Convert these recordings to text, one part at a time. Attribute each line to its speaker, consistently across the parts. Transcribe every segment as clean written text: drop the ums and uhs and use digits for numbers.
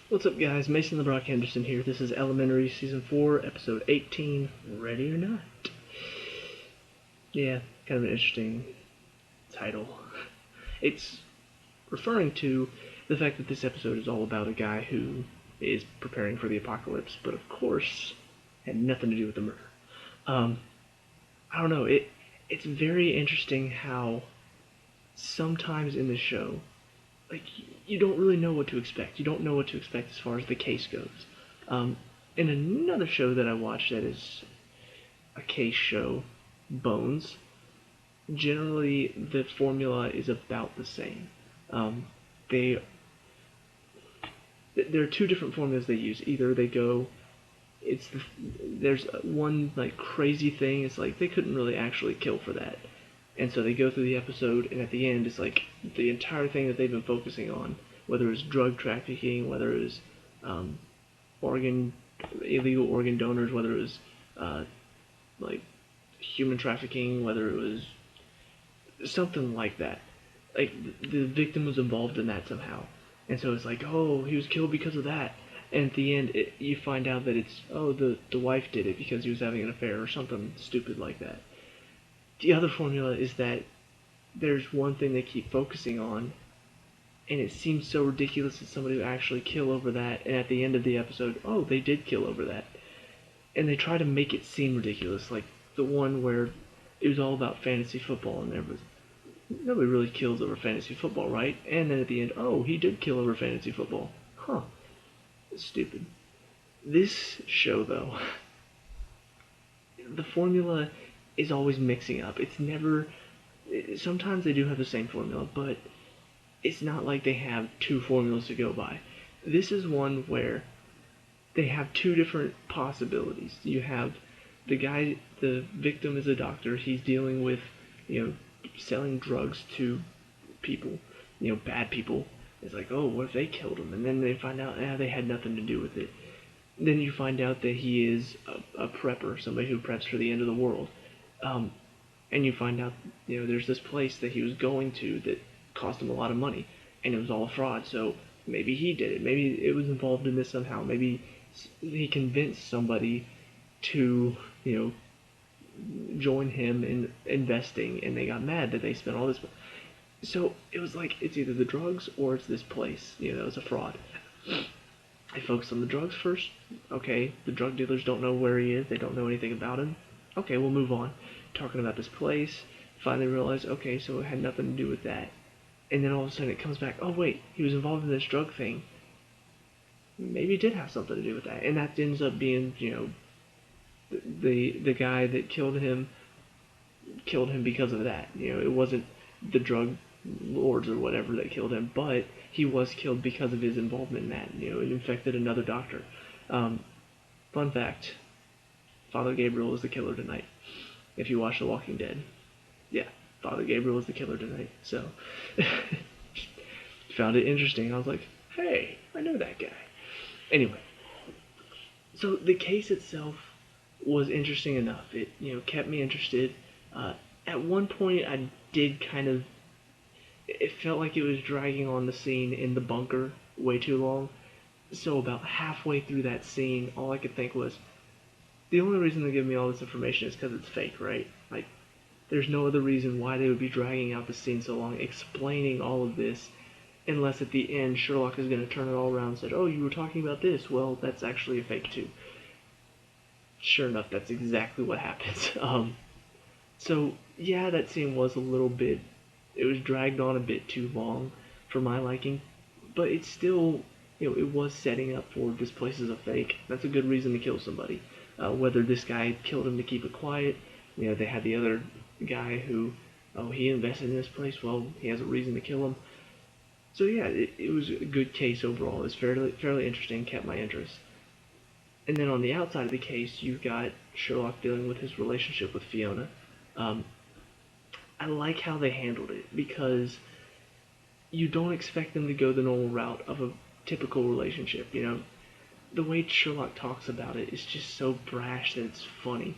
Speaker 1: What's up, guys? Mason the Brock Henderson here. This is Elementary Season 4, Episode 18, Ready or Not. Yeah, kind of an interesting title. It's referring to the fact that this episode is all about a guy who is preparing for the apocalypse, but of course had nothing to do with the murder. I don't know, it's very interesting how sometimes in the show, like, you don't really know what to expect. You don't know what to expect as far as the case goes. In another show that I watched that is a case show, Bones, generally the formula is about the same. They there are two different formulas they use. Either they go, there's one like crazy thing. It's like they couldn't really actually kill for that, and so they go through the episode, and at the end, it's like the entire thing that they've been focusing on, whether it's drug trafficking, whether it was organ, illegal organ donors, whether it was like human trafficking, whether it was something like that. Like the victim was involved in that somehow, and so it's like, oh, he was killed because of that. And at the end, you find out that it's, oh, the wife did it because he was having an affair or something stupid like that. The other formula is that there's one thing they keep focusing on, and it seems so ridiculous that somebody would actually kill over that, and at the end of the episode, oh, they did kill over that. And they try to make it seem ridiculous, like the one where it was all about fantasy football, and there was nobody really kills over fantasy football, right? And then at the end, oh, he did kill over fantasy football. Huh. It's stupid. This show, though, the formula is always mixing up. It's never. Sometimes they do have the same formula, but it's not like they have two formulas to go by. This is one where they have two different possibilities. You have the guy, the victim is a doctor. He's dealing with, selling drugs to people, bad people. It's like, oh, what if they killed him? And then they find out, they had nothing to do with it. Then you find out that he is a prepper, somebody who preps for the end of the world. And you find out, there's this place that he was going to that cost him a lot of money, and it was all a fraud. So maybe he did it. Maybe it was involved in this somehow. Maybe he convinced somebody to, join him in investing, and they got mad that they spent all this money. So it was like, it's either the drugs or it's this place, that was a fraud. I focus on the drugs first. Okay, the drug dealers don't know where he is. They don't know anything about him. Okay, we'll move on. Talking about this place. Finally realize, okay, so it had nothing to do with that. And then all of a sudden it comes back, oh wait, he was involved in this drug thing. Maybe it did have something to do with that. And that ends up being, the guy that killed him because of that. It wasn't the drug lords or whatever that killed him, but he was killed because of his involvement in that. It infected another doctor. Fun fact, Father Gabriel was the killer tonight. If you watch The Walking Dead. Yeah, Father Gabriel was the killer tonight. So, found it interesting. I was like, hey, I know that guy. Anyway, so the case itself was interesting enough. It, kept me interested. At one point, I did kind of, it felt like it was dragging on the scene in the bunker way too long. So about halfway through that scene, all I could think was, the only reason they give me all this information is because it's fake, right? Like, there's no other reason why they would be dragging out the scene so long, explaining all of this, unless at the end Sherlock is going to turn it all around and say, oh, you were talking about this. Well, that's actually a fake too. Sure enough, that's exactly what happens. So, yeah, that scene was a little bit, it was dragged on a bit too long for my liking, but it's still, it was setting up for this place is a fake. That's a good reason to kill somebody. Whether this guy killed him to keep it quiet, they had the other guy who, oh, he invested in this place, well, he has a reason to kill him. So yeah, it was a good case overall. It was fairly interesting, kept my interest. And then on the outside of the case, you've got Sherlock dealing with his relationship with Fiona. I like how they handled it, because you don't expect them to go the normal route of a typical relationship, The way Sherlock talks about it is just so brash that it's funny.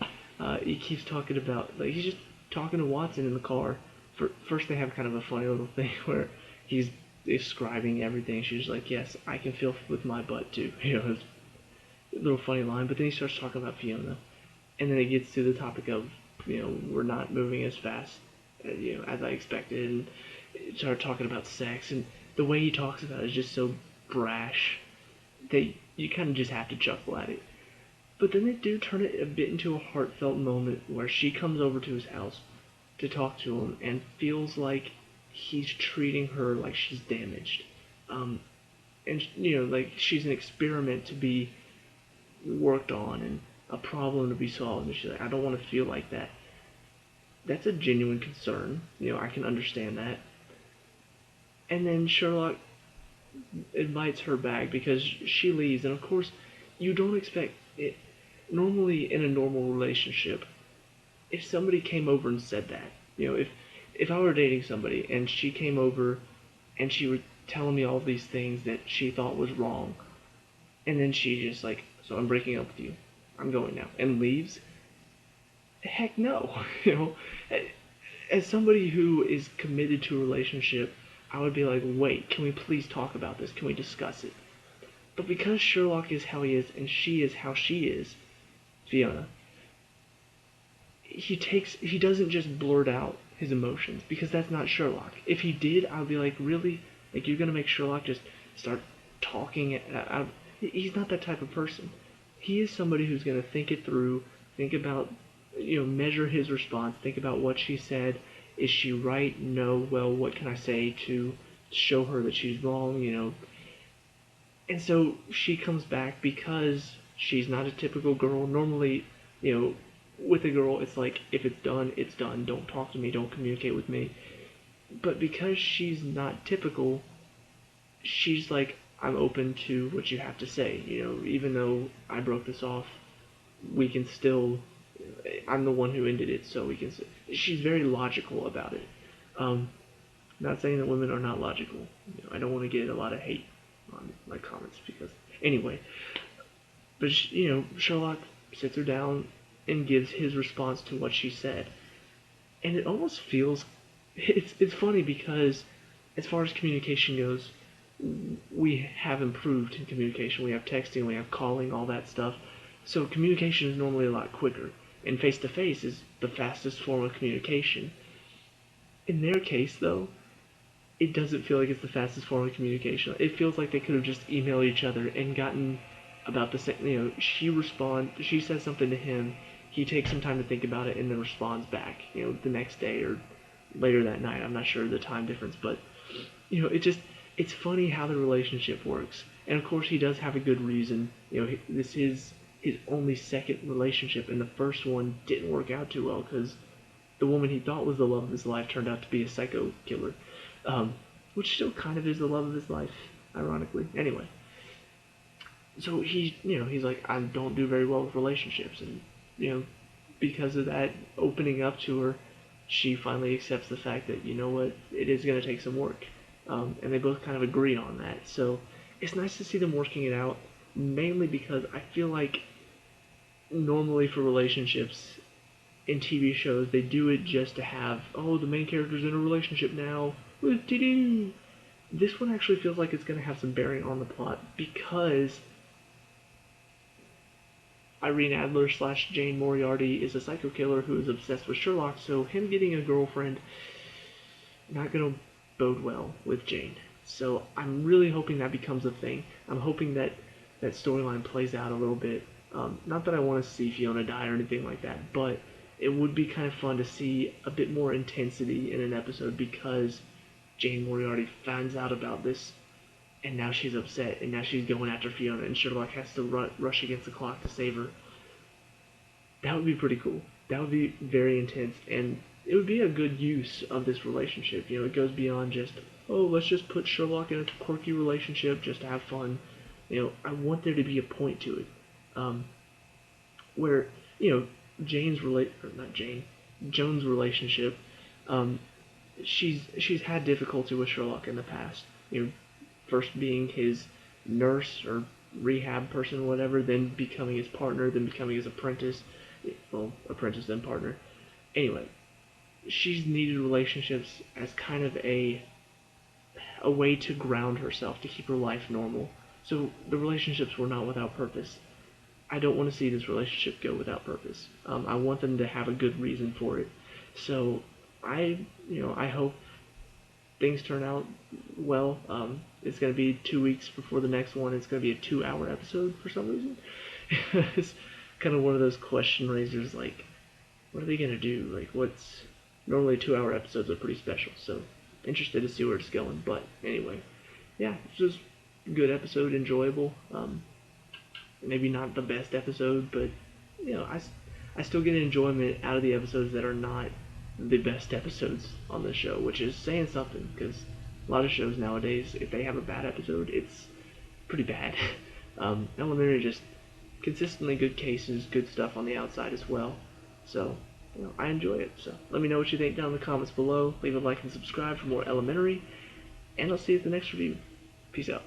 Speaker 1: He keeps talking about, like, he's just talking to Watson in the car. First they have kind of a funny little thing where he's describing everything. She's like, yes, I can feel with my butt too. It's a little funny line. But then he starts talking about Fiona, and then it gets to the topic of, we're not moving as fast, as I expected, and start talking about sex, and the way he talks about it is just so brash that you kind of just have to chuckle at it. But then they do turn it a bit into a heartfelt moment where she comes over to his house to talk to him and feels like he's treating her like she's damaged. And, like she's an experiment to be worked on and a problem to be solved. And she's like, I don't want to feel like that. That's a genuine concern. I can understand that. And then Sherlock invites her back because she leaves, and of course, you don't expect it. Normally, in a normal relationship, if somebody came over and said that, if I were dating somebody and she came over and she was telling me all these things that she thought was wrong, and then she just like, so I'm breaking up with you, I'm going now, and leaves. Heck no, As somebody who is committed to a relationship, I would be like, wait, can we please talk about this? Can we discuss it? But because Sherlock is how he is and she is how she is, Fiona, he doesn't just blurt out his emotions, because that's not Sherlock. If he did, I would be like, really? Like, you're gonna make Sherlock just start talking out? He's not that type of person. He is somebody who's gonna think it through, think about, measure his response, think about what she said. Is she right? No. Well, what can I say to show her that she's wrong? And so she comes back because she's not a typical girl. Normally, with a girl, it's like, if it's done, it's done. Don't talk to me. Don't communicate with me. But because she's not typical, she's like, I'm open to what you have to say. Even though I broke this off, we can still. I'm the one who ended it, so we can. She's very logical about it. Not saying that women are not logical. I don't want to get a lot of hate on my comments because anyway. But Sherlock sits her down and gives his response to what she said, and it almost feels. It's funny because as far as communication goes, we have improved in communication. We have texting, we have calling, all that stuff. So communication is normally a lot quicker. And face-to-face is the fastest form of communication. In their case, though, it doesn't feel like it's the fastest form of communication. It feels like they could have just emailed each other and gotten about the same. She says something to him, he takes some time to think about it, and then responds back. The next day or later that night. I'm not sure the time difference, but it's funny how the relationship works. And of course, he does have a good reason. This is his only second relationship, and the first one didn't work out too well because the woman he thought was the love of his life turned out to be a psycho killer, which still kind of is the love of his life, ironically. Anyway, so he's like, I don't do very well with relationships, and because of that opening up to her, she finally accepts the fact that it is going to take some work, and they both kind of agree on that. So it's nice to see them working it out, mainly because I feel like normally for relationships in TV shows, they do it just to have, the main character's in a relationship now. This one actually feels like it's going to have some bearing on the plot because Irene Adler / Jane Moriarty is a psycho killer who is obsessed with Sherlock, so him getting a girlfriend, not going to bode well with Jane. So I'm really hoping that becomes a thing. I'm hoping that storyline plays out a little bit. Not that I want to see Fiona die or anything like that, but it would be kind of fun to see a bit more intensity in an episode because Jane Moriarty finds out about this, and now she's upset, and now she's going after Fiona, and Sherlock has to rush against the clock to save her. That would be pretty cool. That would be very intense, and it would be a good use of this relationship. It goes beyond just, let's just put Sherlock in a quirky relationship just to have fun. I want there to be a point to it. Where Joan's relationship, she's had difficulty with Sherlock in the past. First being his nurse or rehab person, whatever, then becoming his partner, then becoming his apprentice. Well, apprentice then partner. Anyway, she's needed relationships as kind of a a way to ground herself, to keep her life normal. So the relationships were not without purpose. I don't want to see this relationship go without purpose. I want them to have a good reason for it. So I hope things turn out well. It's going to be 2 weeks before the next one. It's going to be a 2-hour episode for some reason. It's kind of one of those question raisers, like, what are they going to do? Like, what's... Normally 2-hour episodes are pretty special, so interested to see where it's going. But anyway, yeah, it's just a good episode, enjoyable. Maybe not the best episode, but, I still get enjoyment out of the episodes that are not the best episodes on the show, which is saying something, because a lot of shows nowadays, if they have a bad episode, it's pretty bad. Elementary, just consistently good cases, good stuff on the outside as well. So, I enjoy it. So let me know what you think down in the comments below. Leave a like and subscribe for more Elementary, and I'll see you at the next review. Peace out.